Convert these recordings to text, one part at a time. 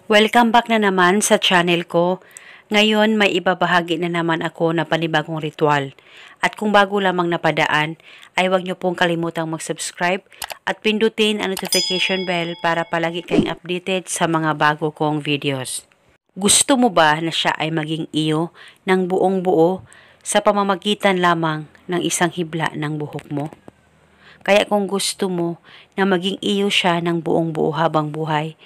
Welcome back na naman sa channel ko. Ngayon may ibabahagi na naman ako na panibagong ritual. At kung bago lamang napadaan, ay huwag niyo pong kalimutang mag-subscribe at pindutin ang notification bell para palagi kayong updated sa mga bago kong videos. Gusto mo ba na siya ay maging iyo ng buong buo sa pamamagitan lamang ng isang hibla ng buhok mo? Kaya kung gusto mo na maging iyo siya ng buong buo habang buhay,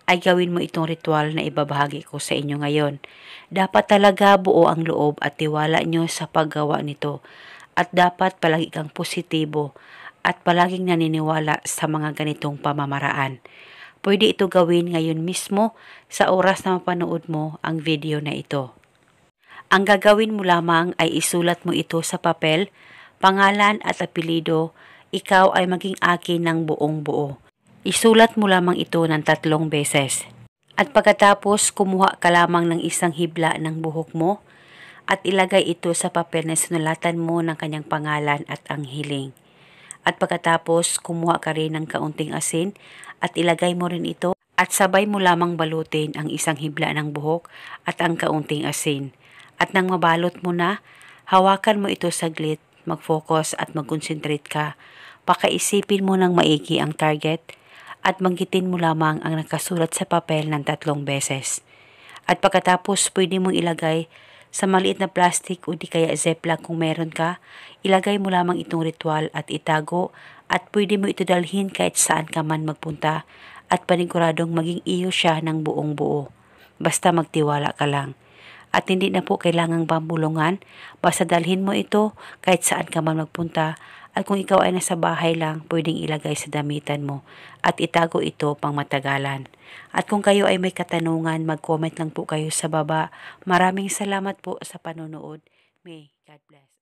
ay gawin mo itong ritual na ibabahagi ko sa inyo ngayon. Dapat talaga buo ang loob at tiwala nyo sa paggawa nito. At dapat palagi kang positibo at palaging naniniwala sa mga ganitong pamamaraan. Pwede ito gawin ngayon mismo sa oras na mapanood mo ang video na ito. Ang gagawin mo lamang ay isulat mo ito sa papel, pangalan at apelido, ikaw ay maging akin ng buong buo. Isulat mo lamang ito ng 3 beses. At pagkatapos, kumuha ka lamang ng isang hibla ng buhok mo at ilagay ito sa papel na sinulatan mo ng kanyang pangalan at ang hiling. At pagkatapos, kumuha ka rin ng kaunting asin at ilagay mo rin ito at sabay mo lamang balutin ang isang hibla ng buhok at ang kaunting asin. At nang mabalot mo na, hawakan mo ito saglit, mag-focus at mag-concentrate ka. Pakaisipin mo ng maigi ang target at banggitin mo lamang ang nakasulat sa papel ng 3 beses. At pagkatapos pwede mong ilagay sa maliit na plastic o di kaya ziplock kung meron ka, ilagay mo lamang itong ritual at itago at pwede mo ito dalhin kahit saan ka man magpunta at paniguradong maging iyo siya ng buong buo. Basta magtiwala ka lang. At hindi na po kailangang pambulungan, basta dalhin mo ito kahit saan ka man magpunta. At kung ikaw ay nasa bahay lang, pwedeng ilagay sa damitan mo at itago ito pang matagalan. At kung kayo ay may katanungan, mag-comment lang po kayo sa baba. Maraming salamat po sa panonood. May God bless.